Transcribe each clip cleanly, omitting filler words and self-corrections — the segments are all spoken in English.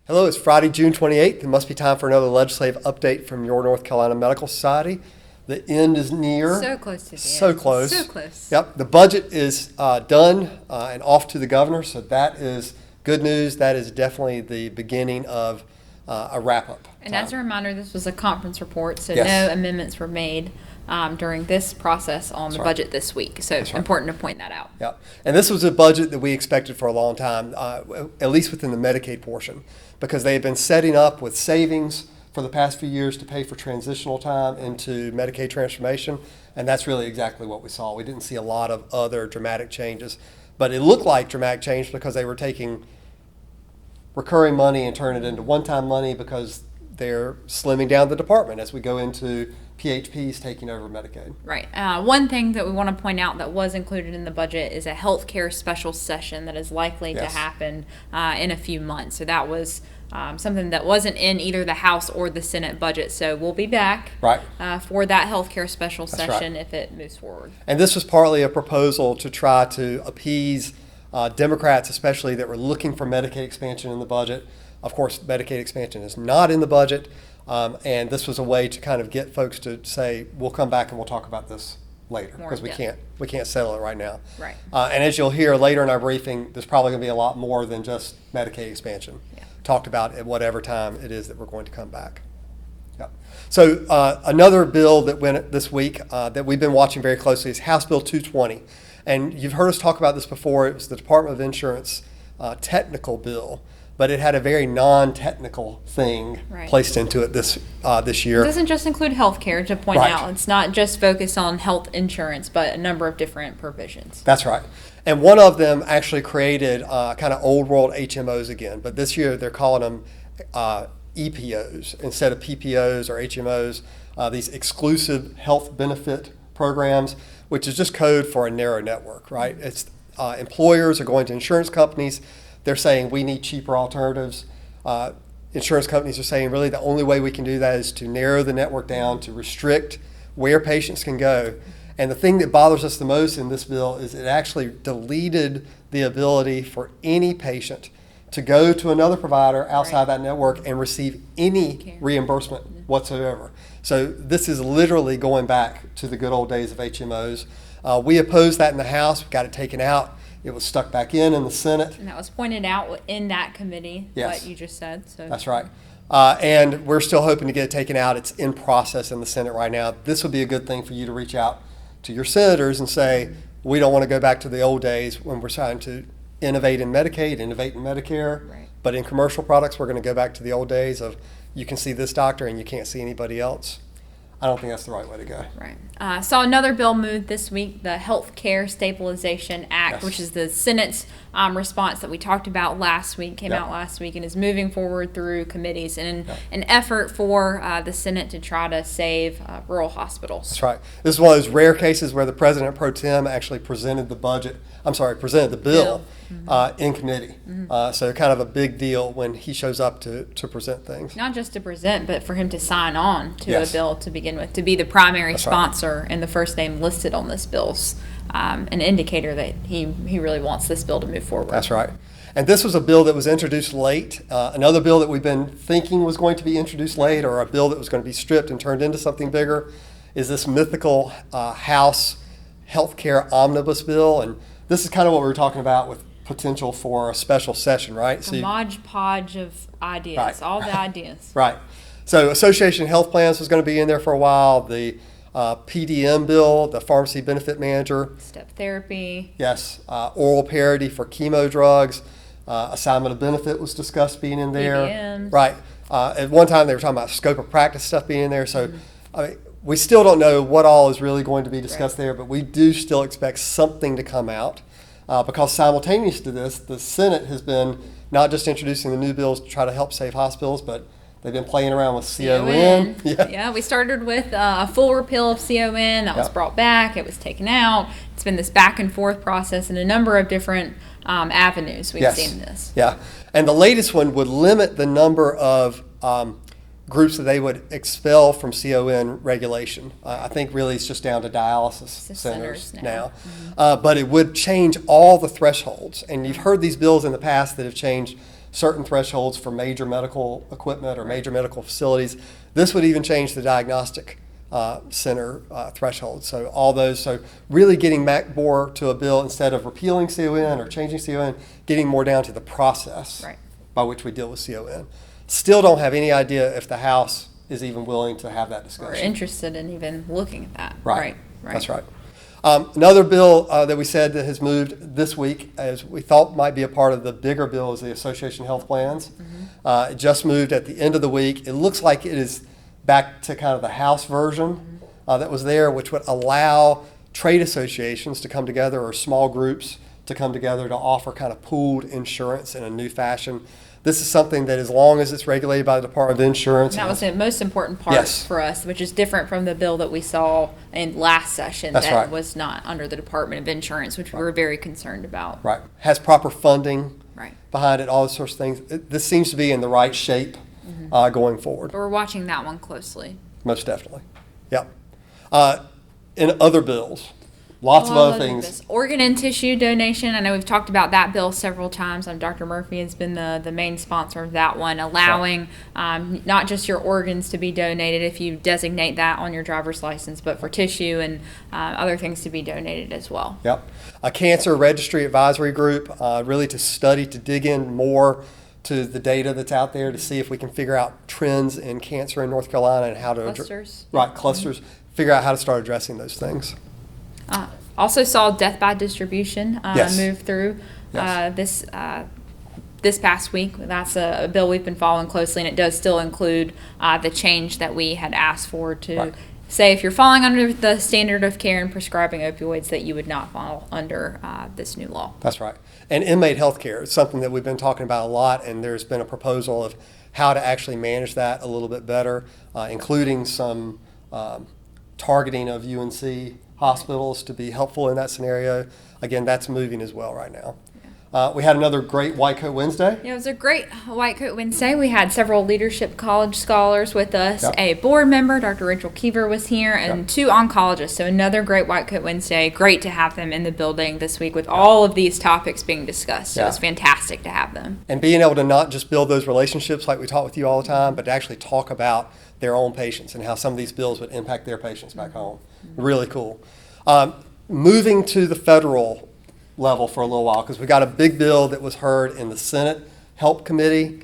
Hello, it's Friday, June 28th. It must be time for another legislative update from your North Carolina Medical Society. The end is near. So close to the So end. close. So close. Yep, the budget is done and off to the governor, so that is good news. That is definitely the beginning of a wrap-up. And as a reminder, this was a conference report, so Yes. no amendments were made during this process on the right. budget this week. So That's right. important to point that out. Yep, and this was a budget that we expected for a long time, at least within the Medicaid portion, because they had been setting up with savings for the past few years to pay for transitional time into Medicaid transformation, and that's really exactly what we saw. We didn't see a lot of other dramatic changes, but it looked like dramatic change because they were taking recurring money and turning it into one-time money because they're slimming down the department as we go into PHPs taking over Medicaid. Right. One thing that we want to point out that was included in the budget is a healthcare special session that is likely Yes. to happen in a few months. So that was something that wasn't in either the House or the Senate budget. So we'll be back Right. For that healthcare special That's session right. if it moves forward. And this was partly a proposal to try to appease Democrats, especially that were looking for Medicaid expansion in the budget. Of course, Medicaid expansion is not in the budget, and this was a way to kind of get folks to say, "We'll come back and we'll talk about this later," More because we in-depth. can't settle it right now. Right. And as you'll hear later in our briefing, there's probably going to be a lot more than just Medicaid expansion talked about at whatever time it is that we're going to come back. Yep. So another bill that went this week that we've been watching very closely is House Bill 220. And you've heard us talk about this before. It was the Department of Insurance technical bill, but it had a very non-technical thing Right. placed into it this year. It doesn't just include healthcare, to point Right. out. It's not just focused on health insurance, but a number of different provisions. That's right. And one of them actually created kind of old world HMOs again, but this year they're calling them EPOs instead of PPOs or HMOs, these exclusive health benefit programs, which is just code for a narrow network, right? It's employers are going to insurance companies. They're saying we need cheaper alternatives. Insurance companies are saying really the only way we can do that is to narrow the network down, to restrict where patients can go. And the thing that bothers us the most in this bill is it actually deleted the ability for any patient to go to another provider outside Right. that network and receive any Care. reimbursement whatsoever. So this is literally going back to the good old days of HMOs. We opposed that in the House, we got it taken out. It was stuck back in the Senate. And that was pointed out in that committee, Yes. what you just said. So That's right. And we're still hoping to get it taken out. It's in process in the Senate right now. This would be a good thing for you to reach out to your senators and say, we don't want to go back to the old days when we're trying to innovate in Medicaid, innovate in Medicare. Right. But in commercial products, we're going to go back to the old days of you can see this doctor and you can't see anybody else. I don't think that's the right way to go. Right. Saw another bill moved this week, the Health Care Stabilization Act, Yes. which is the Senate's response that we talked about last week, came Yep. out last week, and is moving forward through committees in Yep. an effort for the Senate to try to save rural hospitals. That's right. This is one of those rare cases where the President pro tem actually presented the bill in committee. So kind of a big deal when he shows up to present things. Not just to present, but for him to sign on to Yes. a bill to begin with, to be the primary That's right. sponsor and the first name listed on this bill's an indicator that he really wants this bill to move forward. That's right. And this was a bill that was introduced late. Another bill that we've been thinking was going to be introduced late, or a bill that was going to be stripped and turned into something bigger, is this mythical House healthcare omnibus bill. And this is kind of what we were talking about with potential for a special session, right? A modge podge of ideas, Right. all the ideas. Right. So Association Health Plans was going to be in there for a while. The PDM bill, the pharmacy benefit manager. Step therapy. Yes. Oral parity for chemo drugs. Assignment of benefit was discussed being in there. PBMs. Right. At one time they were talking about scope of practice stuff being in there. So I mean, we still don't know what all is really going to be discussed there, but we do still expect something to come out. Because simultaneous to this, the Senate has been not just introducing the new bills to try to help save hospitals, but they've been playing around with CON. Yeah, we started with a full repeal of CON. That was Yep. brought back. It was taken out. It's been this back and forth process in a number of different avenues. We've Yes. seen this. Yeah. And the latest one would limit the number of groups that they would expel from CON regulation. I think really it's just down to dialysis centers now. But it would change all the thresholds. And you've heard these bills in the past that have changed certain thresholds for major medical equipment or major medical facilities. This would even change the diagnostic center threshold. So all those, so really getting back more to a bill instead of repealing CON or changing CON, getting more down to the process by which we deal with CON. Still don't have any idea if the House is even willing to have that discussion. Or interested in even looking at that. Right. That's right. Another bill that we said that has moved this week, as we thought might be a part of the bigger bill, is the Association Health Plans. It just moved at the end of the week. It looks like it is back to kind of the House version that was there, which would allow trade associations to come together or small groups to come together to offer kind of pooled insurance in a new fashion. This is something that, as long as it's regulated by the Department of Insurance. And that was the most important part for us, which is different from the bill that we saw in last session that was not under the Department of Insurance, which we were very concerned about. Right. Has proper funding behind it, all those sorts of things. This seems to be in the right shape going forward. But we're watching that one closely. Most definitely. Yep. In other bills, lots of other things. Organ and tissue donation. I know we've talked about that bill several times. Dr. Murphy has been the main sponsor of that one, allowing not just your organs to be donated if you designate that on your driver's license, but for tissue and other things to be donated as well. Yep. A cancer registry advisory group, really to study, to dig in more to the data that's out there to see if we can figure out trends in cancer in North Carolina and how to clusters. Clusters. Figure out how to start addressing those things. Also saw death by distribution move through this past week. That's a bill we've been following closely, and it does still include the change that we had asked for to say if you're falling under the standard of care and prescribing opioids that you would not fall under this new law. That's right. And inmate health care is something that we've been talking about a lot, and there's been a proposal of how to actually manage that a little bit better, including some targeting of UNC hospitals to be helpful in that scenario. Again, that's moving as well right now. We had another great White Coat Wednesday. Yeah, it was a great White Coat Wednesday. We had several leadership college scholars with us. A board member, Dr. Rachel Keever, was here, and two oncologists. So another great White Coat Wednesday. Great to have them in the building this week with all of these topics being discussed. So it was fantastic to have them. And being able to not just build those relationships like we talk with you all the time, but to actually talk about their own patients and how some of these bills would impact their patients back home. Really cool. Moving to the federal level for a little while, because we got a big bill that was heard in the Senate Help Committee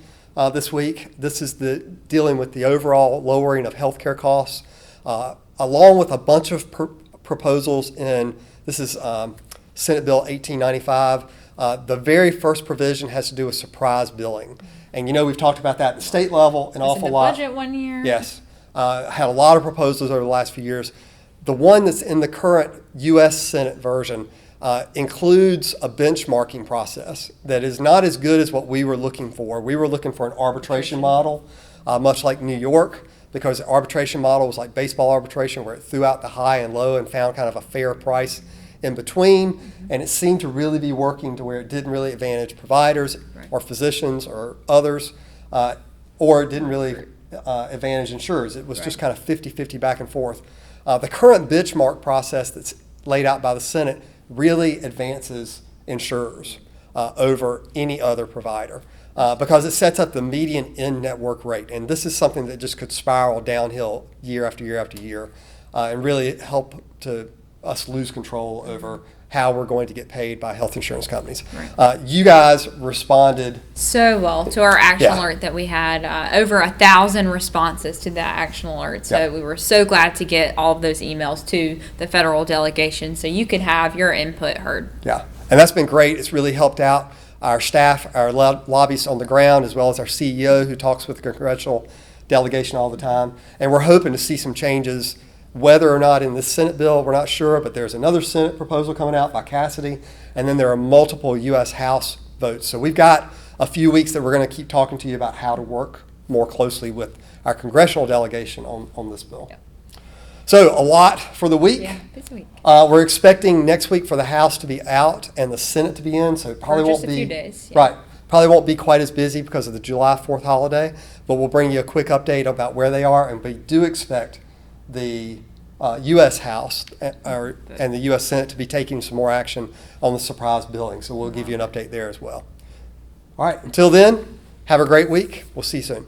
this week. This is dealing with the overall lowering of healthcare costs, along with a bunch of proposals in, this is Senate Bill 1895. The very first provision has to do with surprise billing. And we've talked about that at the state level an awful lot. Budget one year. Yes. Had a lot of proposals over the last few years. The one that's in the current U.S. Senate version includes a benchmarking process that is not as good as what we were looking for. We were looking for an arbitration model, much like New York, because the arbitration model was like baseball arbitration, where it threw out the high and low and found kind of a fair price in between. And it seemed to really be working to where it didn't really advantage providers or physicians or others, or it didn't really advantage insurers. It was just kind of 50-50 back and forth. The current benchmark process that's laid out by the Senate really advances insurers over any other provider because it sets up the median in-network rate. And this is something that just could spiral downhill year after year after year and really help to us lose control over how we're going to get paid by health insurance companies. You guys responded so well to our action alert that we had over 1,000 responses to that action alert. So we were so glad to get all of those emails to the federal delegation so you could have your input heard. Yeah, and that's been great. It's really helped out our staff, our lobbyists on the ground, as well as our CEO who talks with the congressional delegation all the time. And we're hoping to see some changes. Whether or not in the Senate bill, we're not sure, but there's another Senate proposal coming out by Cassidy, and then there are multiple U.S. House votes. So we've got a few weeks that we're going to keep talking to you about how to work more closely with our congressional delegation on this bill. So a lot for the week. Yeah, this week. We're expecting next week for the House to be out and the Senate to be in, so it probably won't be. Just a few days. Right. Probably won't be quite as busy because of the July 4th holiday, but we'll bring you a quick update about where they are, and we do expect the U.S. House and the U.S. Senate to be taking some more action on the surprise billing. So we'll give you an update there as well. All right, until then, Have a great week. We'll see you soon.